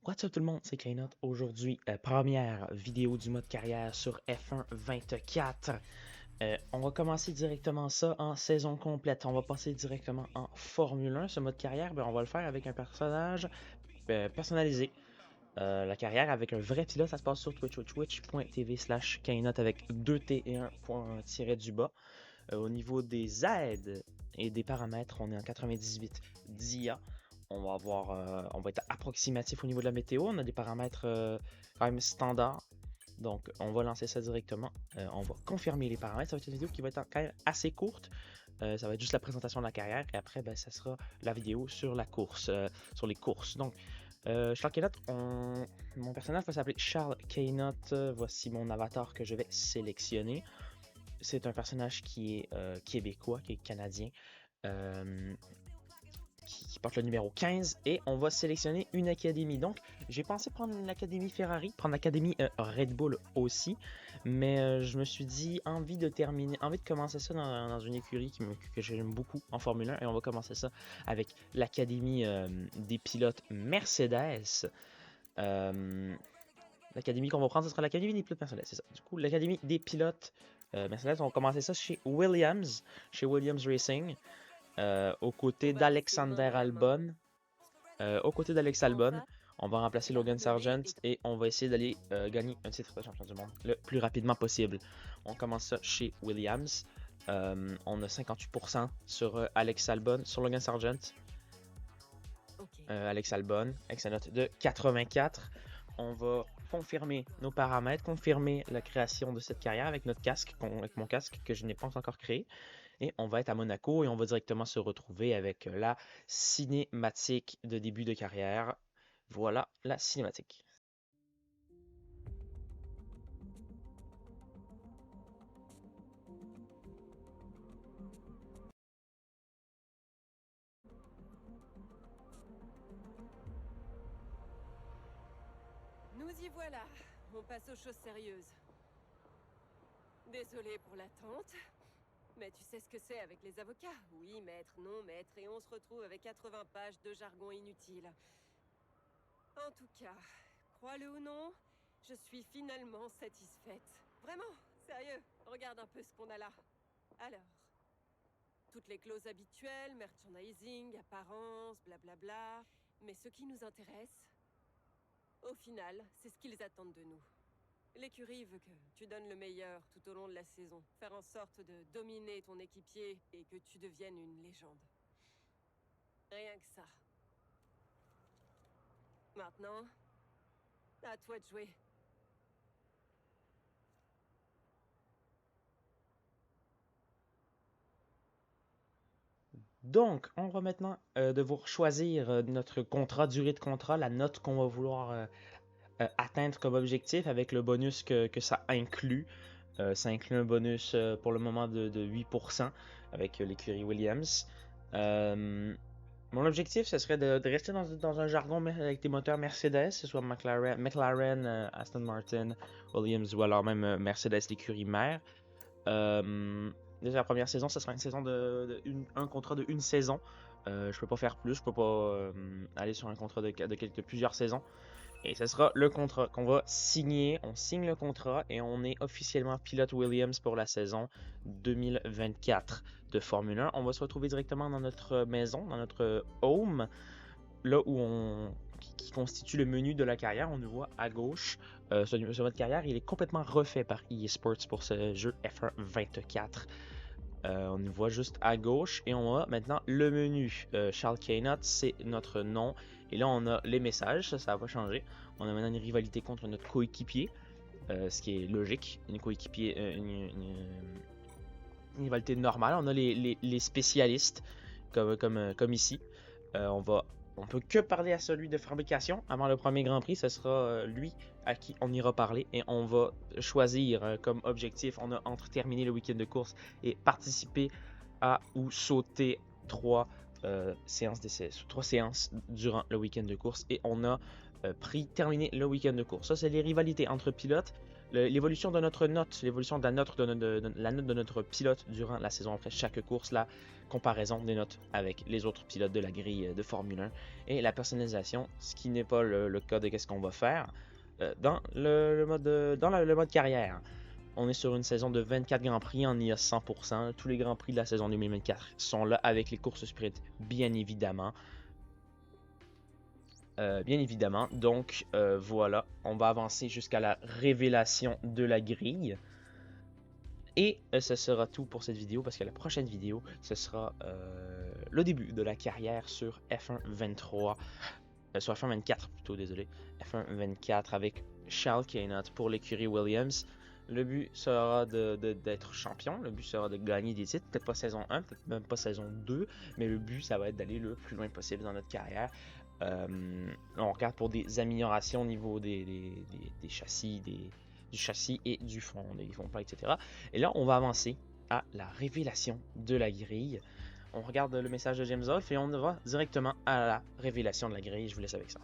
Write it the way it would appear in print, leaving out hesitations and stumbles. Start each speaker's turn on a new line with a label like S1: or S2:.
S1: What's up tout le monde, c'est Kainot. Aujourd'hui, première vidéo du mode carrière sur F1 24. On va commencer directement ça en saison complète. On va passer directement en Formule 1. Ce mode carrière, on va le faire avec un personnage personnalisé. La carrière avec un vrai pilote, ça se passe sur twitch.tv/Kainot avec 2T et un point tiré du bas. Au niveau des aides et des paramètres, on est en 98 DIA. On va être approximatif au niveau de la météo. On a des paramètres quand même standards. Donc, on va lancer ça directement. On va confirmer les paramètres. Ça va être une vidéo qui va être quand même assez courte. Ça va être juste la présentation de la carrière. Et après, ça sera la vidéo sur la course, sur les courses. Donc, Charles Caynot, mon personnage va s'appeler Charles Caynot. Voici mon avatar que je vais sélectionner. C'est un personnage qui est québécois, qui est canadien, qui porte le numéro 15, et on va sélectionner une académie. Donc, j'ai pensé prendre l'académie Ferrari, prendre l'académie Red Bull aussi, mais je me suis dit, envie de commencer ça dans une écurie que j'aime beaucoup en Formule 1, et on va commencer ça avec l'académie des pilotes Mercedes. L'académie qu'on va prendre, ce sera l'académie des pilotes Mercedes, c'est ça. Du coup, l'académie des pilotes Mercedes, on va commencer ça chez Williams Racing, aux côtés d'Alexander Albon. On va remplacer Logan Sargent et on va essayer d'aller gagner un titre de champion du monde le plus rapidement possible. On commence ça chez Williams. On a 58% sur Alex Albon, sur Logan Sargent. Alex Albon, avec sa note de 84. On va confirmer nos paramètres, confirmer la création de cette carrière avec notre casque, avec mon casque que je n'ai pas encore créé. Et on va être à Monaco et on va directement se retrouver avec la cinématique de début de carrière. Voilà la cinématique.
S2: Nous y voilà, on passe aux choses sérieuses. Désolé pour l'attente, mais tu sais ce que c'est avec les avocats. Oui, maître, non, maître, et on se retrouve avec 80 pages de jargon inutile. En tout cas, crois-le ou non, je suis finalement satisfaite. Vraiment, sérieux, regarde un peu ce qu'on a là. Alors, toutes les clauses habituelles, merchandising, apparence, blablabla. Mais ce qui nous intéresse, au final, c'est ce qu'ils attendent de nous. L'écurie veut que tu donnes le meilleur tout au long de la saison. Faire en sorte de dominer ton équipier et que tu deviennes une légende. Rien que ça. Maintenant, à toi de jouer.
S1: Donc, on va maintenant devoir choisir notre contrat, durée de contrat, la note qu'on va vouloir atteindre comme objectif avec le bonus que ça inclut. Ça inclut un bonus pour le moment de 8% avec l'écurie Williams. Mon objectif, ce serait de rester dans un jargon avec des moteurs Mercedes, que ce soit McLaren, Aston Martin, Williams ou alors même Mercedes, l'écurie mère. Déjà la première saison, ce sera une saison un contrat de une saison. Je peux pas faire plus, je peux pas aller sur un contrat de plusieurs saisons. Et ce sera le contrat qu'on va signer. On signe le contrat et on est officiellement pilote Williams pour la saison 2024 de Formule 1. On va se retrouver directement dans notre maison, dans notre home, là où qui constitue le menu de la carrière. On nous voit à gauche. Ce mode carrière, il est complètement refait par EA Sports pour ce jeu F1 24. On nous voit juste à gauche et on a maintenant le menu. Charles Caynot, c'est notre nom. Et là, on a les messages, ça va changer. On a maintenant une rivalité contre notre coéquipier, ce qui est logique. Une rivalité normale. On a les spécialistes, comme ici. On peut que parler à celui de fabrication avant le premier Grand Prix. Ce sera lui à qui on ira parler et on va choisir comme objectif. On a entre terminer le week-end de course et participer à ou sauter 3 séances d'essai, 3 séances durant le week-end de course, et on a terminé le week-end de course. Ça, c'est les rivalités entre pilotes. l'évolution de notre note, l'évolution de la note la note de notre pilote durant la saison après chaque course, la comparaison des notes avec les autres pilotes de la grille de Formule 1 et la personnalisation, ce qui n'est pas le cas de qu'est-ce qu'on va faire dans le mode carrière. On est sur une saison de 24 Grands Prix en IA 100%. Tous les Grands Prix de la saison 2024 sont là avec les courses sprint, bien évidemment. Donc voilà, on va avancer jusqu'à la révélation de la grille. Et ce sera tout pour cette vidéo, parce que la prochaine vidéo, ce sera le début de la carrière sur F1 23, sur F1 24 plutôt, désolé, F1 24 avec Charles Cainot pour l'écurie Williams. Le but sera d'être champion, le but sera de gagner des titres, peut-être pas saison 1, peut-être même pas saison 2, mais le but, ça va être d'aller le plus loin possible dans notre carrière. On regarde pour des améliorations au niveau des châssis, du châssis et du fond, des fonds plats, etc. Et là, on va avancer à la révélation de la grille. On regarde le message de James Wolfe et on va directement à la révélation de la grille. Je vous laisse avec ça.